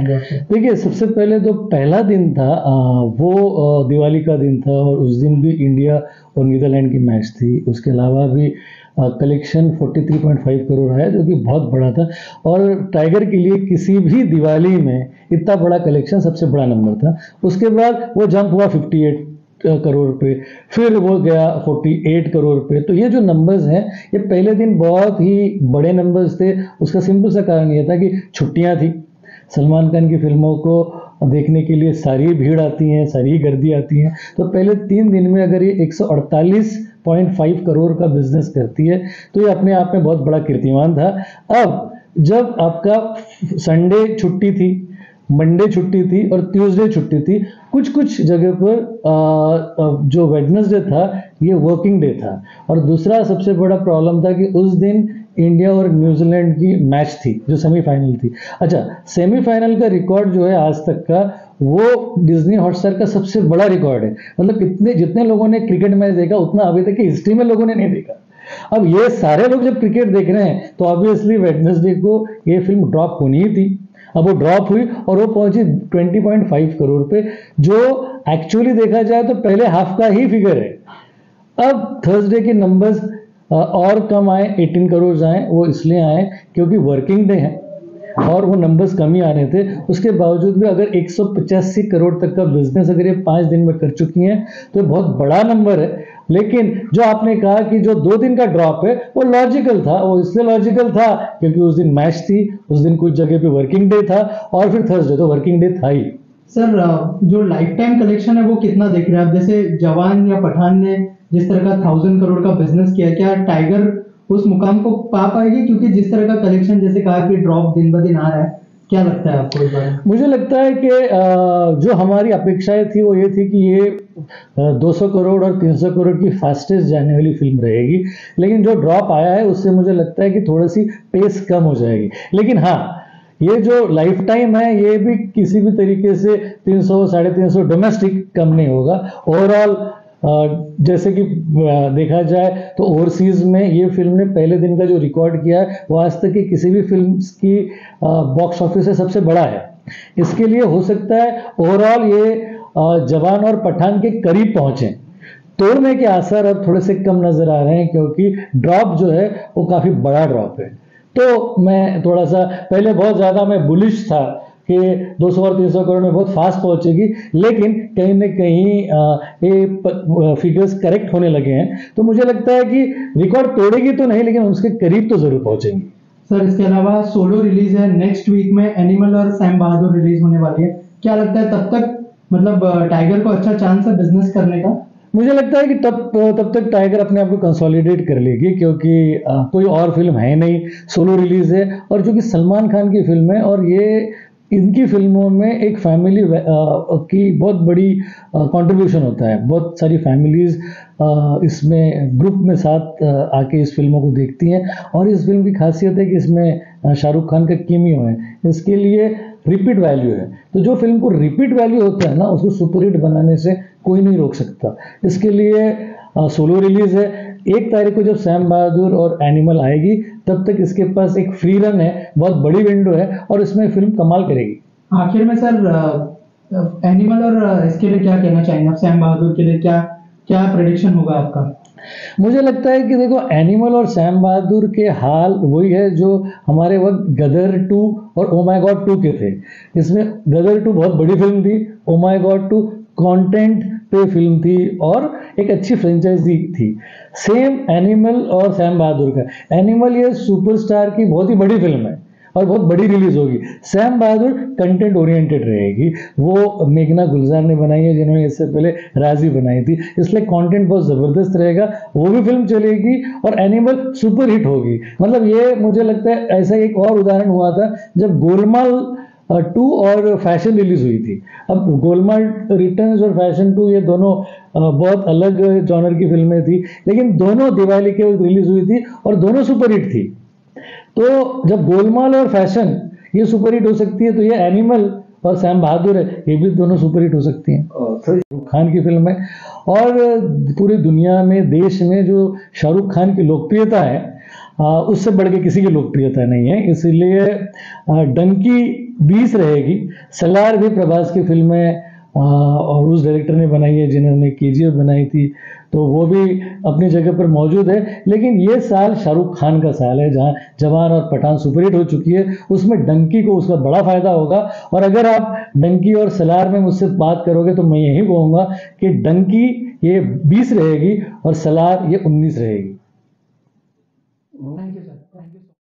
चाहेंगे आपसे? देखिए, सबसे पहले तो पहला दिन था वो दिवाली का दिन था और उस दिन भी इंडिया और नीदरलैंड की मैच थी। उसके अलावा भी कलेक्शन 43.5 करोड़ आया, जो कि बहुत बड़ा था और टाइगर के लिए किसी भी दिवाली में इतना बड़ा कलेक्शन सबसे बड़ा नंबर था। उसके बाद वो जंप हुआ 58 करोड़ पे, फिर वो गया 48 करोड़ पे। तो ये जो नंबर्स हैं, ये पहले दिन बहुत ही बड़े नंबर्स थे। उसका सिंपल सा कारण ये था कि छुट्टियां थी। सलमान खान की फिल्मों को देखने के लिए सारी भीड़ आती है, सारी गर्दी आती है। तो पहले 3 दिन में अगर ये 148.5 करोड़ का बिजनेस करती है तो ये अपने आप में बहुत बड़ा कीर्तिमान था। अब जब आपका संडे छुट्टी थी, मंडे छुट्टी थी और ट्यूसडे छुट्टी थी, कुछ कुछ जगह पर जो वेडनेसडे था ये वर्किंग डे था। और दूसरा सबसे बड़ा प्रॉब्लम था कि उस दिन इंडिया और न्यूजीलैंड की मैच थी जो सेमीफाइनल थी। अच्छा, सेमीफाइनल का रिकॉर्ड जो है आज तक का, वो डिज्नी हॉटस्टार का सबसे बड़ा रिकॉर्ड है। मतलब इतने जितने लोगों ने क्रिकेट मैच देखा उतना अभी तक की हिस्ट्री में लोगों ने नहीं देखा। अब ये सारे लोग जब क्रिकेट देख रहे हैं तो ऑब्वियसली वेडनेसडे को ये फिल्म ड्रॉप होनी ही थी। अब वो ड्रॉप हुई और वो पहुंची 20.5 करोड़ पे, जो एक्चुअली देखा जाए तो पहले हाफ का ही फिगर है। अब थर्सडे के नंबर्स और कम आए, 18 करोड़ आए। वो इसलिए आए क्योंकि वर्किंग डे है और वो नंबर्स कम ही आने थे। उसके बावजूद भी अगर 185 करोड़ तक का बिजनेस अगर ये 5 दिन में कर चुकी हैं तो बहुत बड़ा नंबर है। लेकिन जो आपने कहा कि जो 2 दिन का ड्रॉप है वो लॉजिकल था। वो इसलिए लॉजिकल था क्योंकि उस दिन मैच थी, उस दिन कुछ जगह पे वर्किंग डे था और फिर थर्सडे तो वर्किंग डे था ही। सर, जो लाइफ टाइम कलेक्शन है वो कितना देख रहे हैं आप? जैसे जवान या पठान ने जिस तरह का 1000 करोड़ का बिजनेस किया, क्या टाइगर उस मुकाम को पा पाएगी? क्योंकि जिस तरह का कलेक्शन जैसे कहा कि ड्रॉप दिन ब दिन आ रहा है, क्या लगता है आपको इस बारे में? मुझे लगता है कि जो हमारी अपेक्षाएं थी वो ये थी कि ये 200 करोड़ और 300 करोड़ की फास्टेस्ट जाने वाली फिल्म रहेगी। लेकिन जो ड्रॉप आया है उससे मुझे लगता है कि थोड़ी सी पेस कम हो जाएगी। लेकिन हाँ, ये जो लाइफ टाइम है ये भी किसी भी तरीके से 300 350 डोमेस्टिक कम नहीं होगा। ओवरऑल जैसे कि देखा जाए तो ओवरसीज में ये फिल्म ने पहले दिन का जो रिकॉर्ड किया है वो आज तक की किसी भी फिल्म की बॉक्स ऑफिस से सबसे बड़ा है। इसके लिए हो सकता है ओवरऑल ये जवान और पठान के करीब पहुंचे। तोड़ने के आसार अब थोड़े से कम नजर आ रहे हैं क्योंकि ड्रॉप जो है वो काफी बड़ा ड्रॉप है। तो मैं थोड़ा सा पहले बहुत ज्यादा मैं बुलिश था कि 200 और 300 करोड़ में बहुत फास्ट पहुंचेगी, लेकिन कहीं ना कहीं ये फिगर्स करेक्ट होने लगे हैं। तो मुझे लगता है कि रिकॉर्ड तोड़ेगी तो नहीं, लेकिन उसके करीब तो जरूर पहुंचेंगी। सर, इसके अलावा सोलो रिलीज है नेक्स्ट वीक में, एनिमल और सैम बहादुर रिलीज होने वाली है। क्या लगता है तब तक मतलब टाइगर को अच्छा चांस है बिजनेस करने का? मुझे लगता है कि तब तक टाइगर अपने आप को कंसोलिडेट कर लेगी क्योंकि कोई और फिल्म है नहीं, सोलो रिलीज है और जो कि सलमान खान की फिल्म है और ये इनकी फिल्मों में एक फैमिली की बहुत बड़ी कंट्रीब्यूशन होता है। बहुत सारी फैमिलीज इसमें ग्रुप में साथ आके इस फिल्मों को देखती हैं और इस फिल्म की खासियत है कि इसमें शाहरुख खान का कीमियो है, इसके लिए रिपीट वैल्यू है। तो जो फिल्म को रिपीट वैल्यू होता है ना, उसको सुपरहिट बनाने से कोई नहीं रोक सकता। इसके लिए सोलो रिलीज है। 1 तारीख को जब सैम बहादुर और एनिमल आएगी तब तक इसके पास एक फ्री रन है, बहुत बड़ी विंडो है और इसमें फिल्म कमाल करेगी। आखिर में सर, एनिमल और इसके लिए क्या कहना चाहेंगे आप? सैम बहादुर के लिए क्या क्या प्रेडिक्शन होगा आपका? मुझे लगता है कि देखो, एनिमल और सैम बहादुर के हाल वही है जो हमारे वक्त गदर 2 और ओ माय गॉड 2 के थे। इसमें गदर 2 बहुत बड़ी फिल्म थी, ओ माय गॉड 2 कंटेंट पे फिल्म थी और एक अच्छी फ्रेंचाइजी थी। सेम एनिमल और सैम बहादुर का। एनिमल ये सुपरस्टार की बहुत ही बड़ी फिल्म है और बहुत बड़ी रिलीज होगी। सैम बहादुर कंटेंट ओरिएंटेड रहेगी। वो मेघना गुलजार ने बनाई है जिन्होंने इससे पहले राजी बनाई थी, इसलिए कंटेंट बहुत जबरदस्त रहेगा, वो भी फिल्म चलेगी और एनिमल सुपर हिट होगी। मतलब ये मुझे लगता है ऐसा एक और उदाहरण हुआ था जब गोलमाल 2 और फैशन रिलीज हुई थी। अब गोलमाल रिटर्न्स और फैशन 2 ये दोनों बहुत अलग जॉनर की फिल्में थी, लेकिन दोनों दिवाली के वक्त रिलीज हुई थी और दोनों सुपरहिट थी। तो जब गोलमाल और फैशन ये सुपरहिट हो सकती है तो ये एनिमल और सैम बहादुर है, ये भी दोनों सुपरहिट हो सकती हैं। शाहरुख खान की फिल्म है और पूरी दुनिया में, देश में जो शाहरुख खान की लोकप्रियता है, उससे बढ़ के किसी की लोकप्रियता नहीं है, इसलिए डंकी 20 रहेगी। सलार भी प्रभास की फिल्म है और उस डायरेक्टर ने बनाई है जिन्होंने केजीएफ बनाई थी, तो वो भी अपनी जगह पर मौजूद है। लेकिन ये साल शाहरुख खान का साल है, जहां जवान और पठान सुपरहिट हो चुकी है, उसमें डंकी को उसका बड़ा फायदा होगा। और अगर आप डंकी और सलार में मुझसे बात करोगे तो मैं यही कहूँगा कि डंकी ये 20 रहेगी और सलार ये 19 रहेगी। Thank you sir.